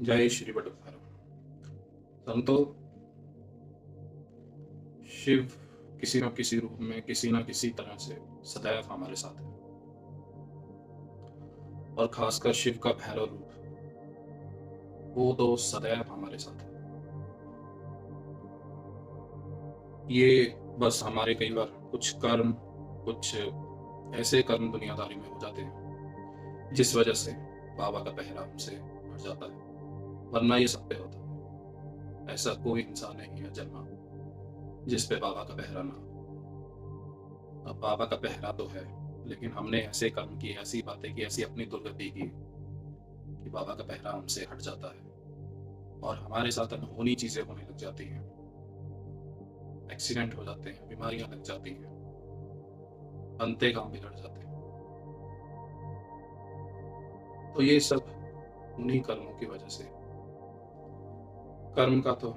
जय श्री बटुक। संतो शिव किसी न किसी रूप में किसी न किसी तरह से सदैव हमारे साथ है और खासकर शिव का भैरव रूप वो तो सदैव हमारे साथ है। ये बस हमारे कई बार कुछ कर्म कुछ ऐसे कर्म दुनियादारी में हो जाते हैं जिस वजह से बाबा का पहरा हमसे हट जाता है, वरना ये सब पे होता है। ऐसा कोई इंसान नहीं है जन्मा जिस पे बाबा का पहरा ना हो। अब बाबा का पहरा तो है, लेकिन हमने ऐसे कर्म किए, ऐसी बातें की, ऐसी अपनी दुर्गति की कि बाबा का पहरा हमसे हट जाता है और हमारे साथ अनहोनी चीजें होने लग जाती हैं। एक्सीडेंट हो जाते हैं, बीमारियां लग जाती हैं, बनते काम बिगड़ जाते हैं। तो ये सब उन्हीं कर्मों की वजह से। कर्म का तो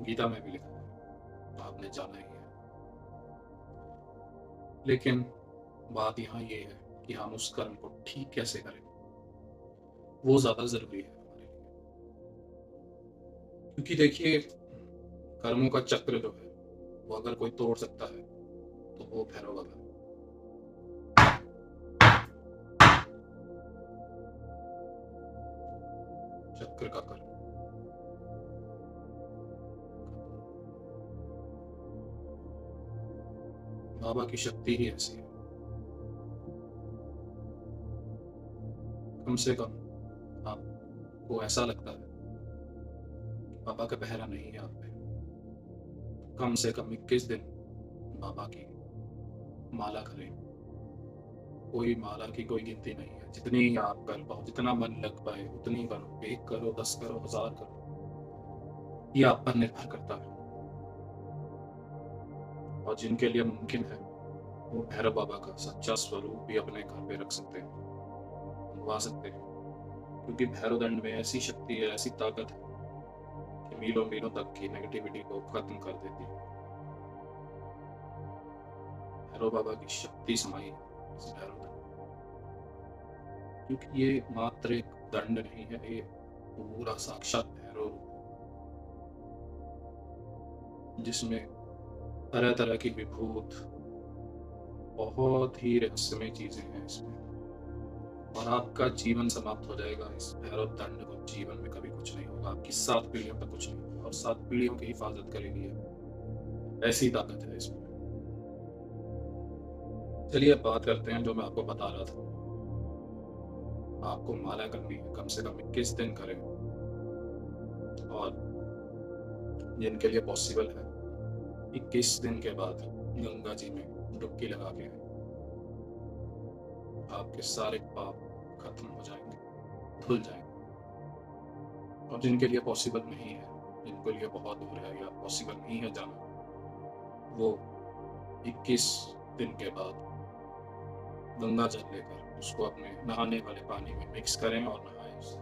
गीता में भी लिखा है, तो आपने जाना ही है। लेकिन बात यहाँ ये है कि हम उस कर्म को ठीक कैसे करें, वो ज्यादा जरूरी है हमारे लिए। क्योंकि देखिए, कर्मों का चक्र जो है वो अगर कोई तोड़ सकता है तो वो भैरव बाबा है। चक्र का कर्म बाबा की शक्ति ही ऐसी है। कम से कम आपको ऐसा लगता है कि बाबा का पहरा नहीं है आप पे, कम से कम 21 दिन बाबा की माला करें। कोई माला की कोई गिनती नहीं है, जितनी आप कर पाओ, जितना मन लग पाए उतनी करो। 1 करो, 10 करो, 1000 करो, ये आप पर निर्भर करता है। और जिनके लिए मुमकिन है वो भैरव बाबा का सच्चा स्वरूप भी अपने घर पे रख सकते हैं, मंगवा सकते हैं। क्योंकि भैरव दंड में ऐसी शक्ति है, ऐसी ताकत है कि मीलों मीलों तक की नेगेटिविटी को खत्म कर देती है। भैरव बाबा की शक्ति समाई है इस भैरव दंड में। क्योंकि ये मात्र एक दंड नहीं है, ये पूरा साक्षात भैरव रूप है, जिसमें तरह तरह की विभूत, बहुत ही रहस्यमय चीजें हैं इसमें। और आपका जीवन समाप्त हो जाएगा इस भैरव दंड को, जीवन में कभी कुछ नहीं होगा, आपकी 7 पीढ़ियों तक कुछ नहीं होगा और 7 पीढ़ियों की हिफाजत करेगी ये। ऐसी ताकत है इसमें। चलिए अब बात करते हैं जो मैं आपको बता रहा था। आपको माला करनी है, कम से कम 21 दिन करें। और जिनके लिए पॉसिबल है 21 दिन के बाद गंगा जी में डुबकी लगा के आपके सारे पाप खत्म हो जाएंगे, धुल जाएंगे। और जिनके लिए पॉसिबल नहीं है, जिनके लिए बहुत दूर है या पॉसिबल नहीं है जाना, वो 21 दिन के बाद गंगा जल लेकर उसको अपने नहाने वाले पानी में मिक्स करें और नहाएं उससे।